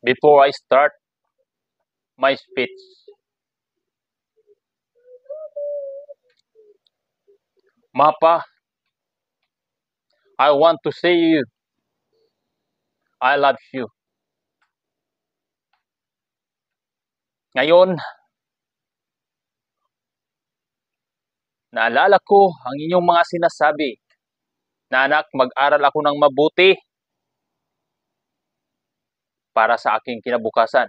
Before I start my speech, Mapa, I want to say you, I love you. Ngayon, naalala ko ang inyong mga sinasabi na anak, mag-aral ako ng mabuti para sa aking kinabukasan.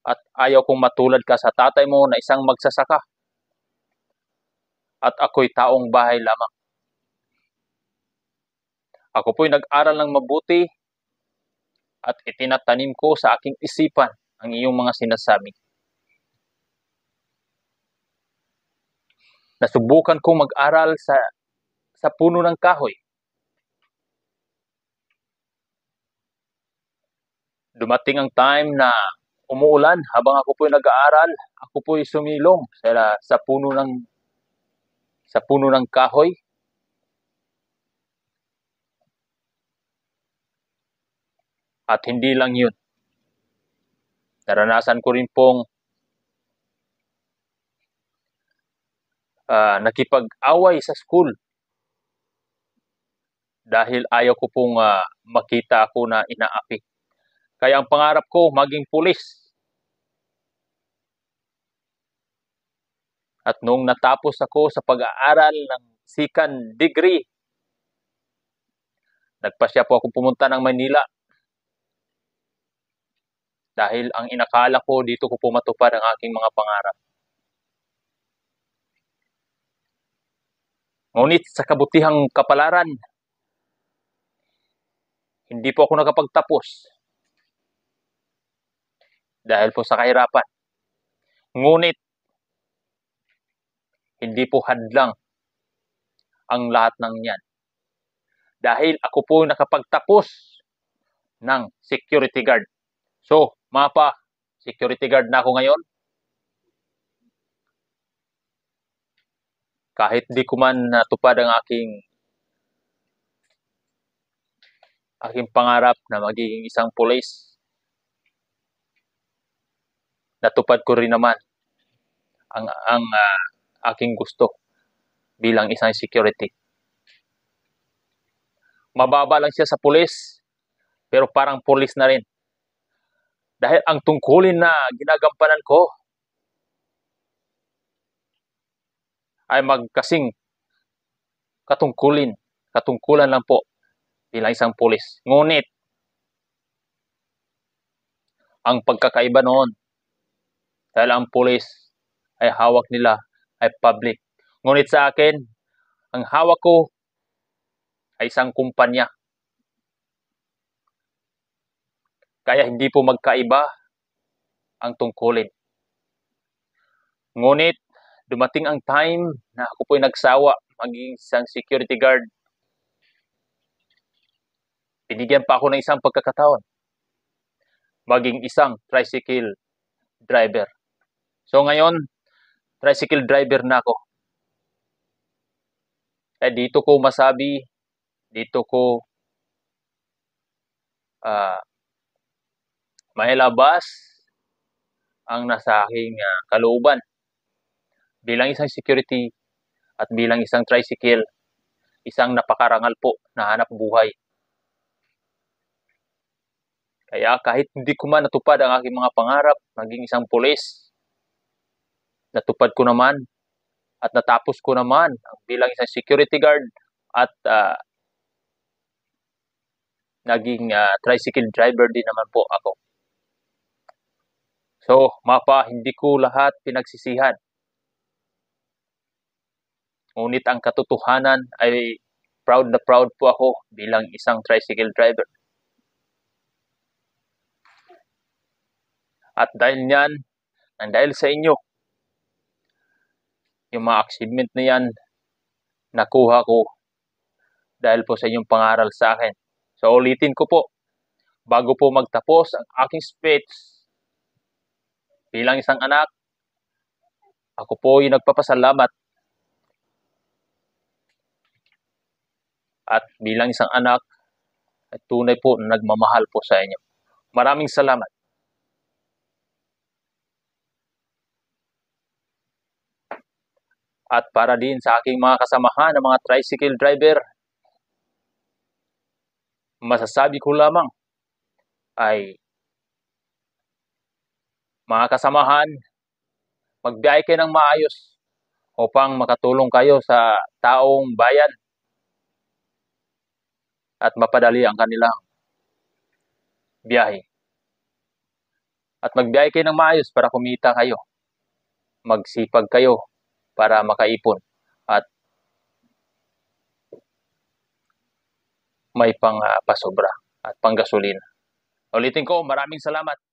At ayaw kong matulad ka sa tatay mo na isang magsasaka. At ako'y taong bahay lamang. Ako po'y nag-aral ng mabuti at itinatanim ko sa aking isipan ang iyong mga sinasabi. Nasubukan kong mag-aral sa puno ng kahoy. Dumating ang time na umuulan habang ako po'y nag-aaral. Ako po'y sumilong sa puno ng kahoy. At hindi lang yun. Naranasan ko rin pong nakipag-away sa school dahil ayaw ko pong makita ako na inaapi. Kaya ang pangarap ko, maging pulis. At nung natapos ako sa pag-aaral ng second degree, nagpasya po ako pumunta ng Manila. Dahil ang inakala ko, dito ko po matupad ang aking mga pangarap. Ngunit sa kabutihang kapalaran, hindi po ako nakapagtapos. Dahil po sa kahirapan. Ngunit, hindi po hadlang ang lahat ng yan. Dahil ako po nakapagtapos ng security guard. So, Mapa, security guard na ako ngayon. Kahit di ko man natupad ang aking pangarap na magiging isang pulis, natupad ko rin naman ang aking gusto bilang isang security. Mababa lang siya sa pulis, pero parang pulis na rin. Dahil ang tungkulin na ginagampanan ko ay magkasing katungkulan lang po bilang isang pulis. Ngunit, ang pagkakaiba noon, dahil ang pulis ay hawak nila ay public. Ngunit sa akin, ang hawak ko ay isang kumpanya. Kaya hindi po magkaiba ang tungkulin. Ngunit, dumating ang time na ako po'y nagsawa maging isang security guard. Binigyan pa ako ng isang pagkakataon. Maging isang tricycle driver. So ngayon, tricycle driver na ako. Kaya dito ko masabi, dito ko mailabas ang nasa aking kalooban. Bilang isang security at bilang isang tricycle, isang napakarangal po na hanap buhay. Kaya kahit hindi ko man natupad ang aking mga pangarap, maging isang pulis, natupad ko naman at natapos ko naman bilang isang security guard at naging tricycle driver din naman po ako. So, Mapa, hindi ko lahat pinagsisihan. Ngunit ang katotohanan ay proud na proud po ako bilang isang tricycle driver. At dahil niyan, dahil sa inyo, yung mga achievement na yan, nakuha ko dahil po sa inyong pangaral sa akin. So, ulitin ko po, bago po magtapos ang aking speech, bilang isang anak, ako po ay nagpapasalamat. At bilang isang anak, ay tunay po na nagmamahal po sa inyo. Maraming salamat. At para din sa aking mga kasamahan ng mga tricycle driver, masasabi ko lamang ay mga kasamahan, magbiyahe kayo ng maayos upang makatulong kayo sa taong bayan at mapadali ang kanilang biyahe. At magbiyahe kayo ng maayos para kumita kayo. Magsipag kayo para makaipon at may pang pasobra at panggasolina. Ulitin ko, maraming salamat.